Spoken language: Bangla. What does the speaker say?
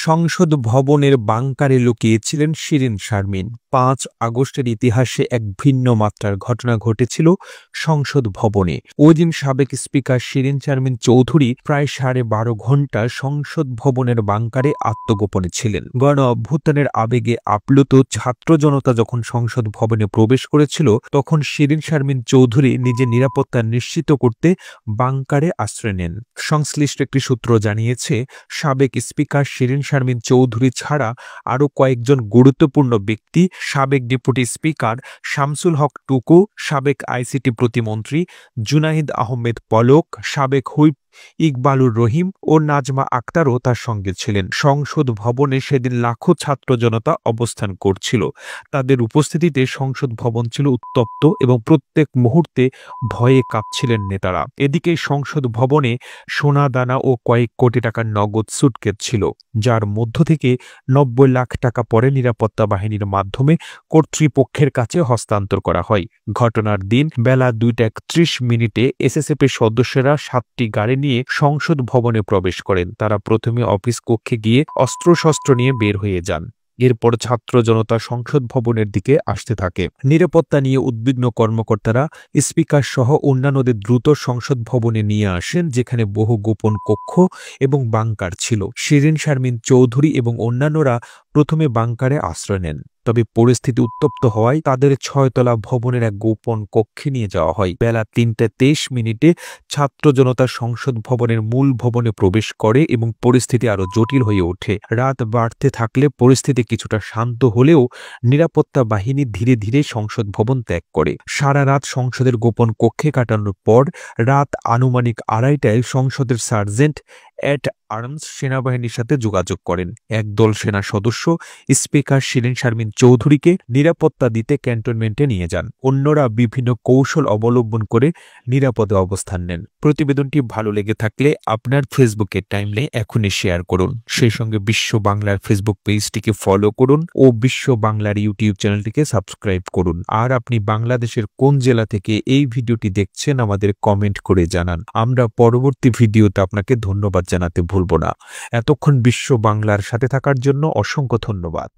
সংসদ ভবনের বাংকারে লুকিয়েছিলেন শিরীন শারমিন। ৫ আগস্টের ইতিহাসে এক ভিন্ন মাত্রার ঘটনা ঘটেছিল সংসদ ভবনে। ওই দিন সাবেক স্পিকার শিরীন শারমিন চৌধুরী প্রায় 12.5 ঘণ্টা সংসদ ভবনের বাংকারে আত্মগোপনে ছিলেন। গণ অভ্যুত্থানের আবেগে আপ্লুত ছাত্র জনতা যখন সংসদ ভবনে প্রবেশ করেছিল, তখন শিরীন শারমিন চৌধুরী নিজের নিরাপত্তা নিশ্চিত করতে বাংকারে আশ্রয় নেন। সংশ্লিষ্ট একটি সূত্র জানিয়েছে, সাবেক স্পিকার শিরীন শারমিন চৌধুরী ছাড়া আরও কয়েকজন গুরুত্বপূর্ণ ব্যক্তি, সাবেক ডেপুটি স্পিকার শামসুল হক টুকু, সাবেক আইসিটি প্রতিমন্ত্রী জুনাইদ আহমেদ পলক, সাবেক হুইপ ইকবালুর রহিম ও নাজমা আক্তারও তার সঙ্গে ছিলেন। সংসদ ভবনে সেদিন লাখো ছাত্র জনতা অবস্থান করছিল। তাদের উপস্থিতিতে সংসদ ভবন ছিল উত্তপ্ত এবং প্রত্যেক মুহূর্তে ভয়ে কাঁপছিলেন নেতারা। এদিকে সংসদ ভবনে সোনা দানা ও কয়েক কোটি টাকার নগদ সুটকেস ছিল, যার মধ্য থেকে 90 লাখ টাকা পরে নিরাপত্তা বাহিনীর মাধ্যমে কর্তৃপক্ষের কাছে হস্তান্তর করা হয়। ঘটনার দিন বেলা 2:31 এসএসএফের সদস্যরা 7টি গাড়ি নিয়ে সংসদ ভবনে প্রবেশ করেন। তারা প্রথমে অফিস কক্ষে গিয়ে অস্ত্রশস্ত্র নিয়ে বের হয়ে যান। এরপর ছাত্র জনতা সংসদ ভবনের দিকে আসতে থাকে। নিরাপত্তা নিয়ে উদ্বিগ্ন কর্মকর্তারা স্পিকার সহ অন্যান্যদের দ্রুত সংসদ ভবনে নিয়ে আসেন, যেখানে বহু গোপন কক্ষ এবং বাংকার ছিল। শিরীন শারমিন চৌধুরী এবং অন্যান্যরা প্রথমে বাংকারে আশ্রয় নেন, তবে পরিস্থিতি উত্তপ্ত হওয়ায় তাদের 6তলা ভবনের এক গোপন কক্ষে নিয়ে যাওয়া হয়। বেলা 3:23 ছাত্র জনতা সংসদ ভবনের মূল ভবনে প্রবেশ করে এবং পরিস্থিতি আরও জটিল হয়ে ওঠে। রাত বাড়তে থাকলে পরিস্থিতি কিছুটা শান্ত হলেও নিরাপত্তা বাহিনী ধীরে ধীরে সংসদ ভবন ত্যাগ করে। সারা রাত সংসদের গোপন কক্ষে কাটানোর পর রাত আনুমানিক 2:30টায় সংসদের সার্জেন্ট অ্যাট আর্মস সেনাবাহিনীর সাথে যোগাযোগ করেন। একদল সেনা সদস্য স্পিকার শিরীন শারমিন চৌধুরীকে নিরাপত্তা দিতে ক্যান্টনমেন্টে নিয়ে যান। অন্যরা বিভিন্ন কৌশল অবলম্বন করে নিরাপদে অবস্থান নেন। প্রতিবেদনটি ভালো লেগে থাকলে আপনার ফেসবুকের টাইমলাইনে এখনই শেয়ার করুন। সেই সঙ্গে বিশ্ব বাংলার ফেসবুক পেজটিকে ফলো করুন ও বিশ্ব বাংলার ইউটিউব চ্যানেলটিকে সাবস্ক্রাইব করুন। আর আপনি বাংলাদেশের কোন জেলা থেকে এই ভিডিওটি দেখছেন আমাদের কমেন্ট করে জানান। আমরা পরবর্তী ভিডিওতে আপনাকে ধন্যবাদ জানাতে ভুলব না। এতক্ষণ বিশ্ব বাংলার সাথে থাকার জন্য অসংখ্য ধন্যবাদ।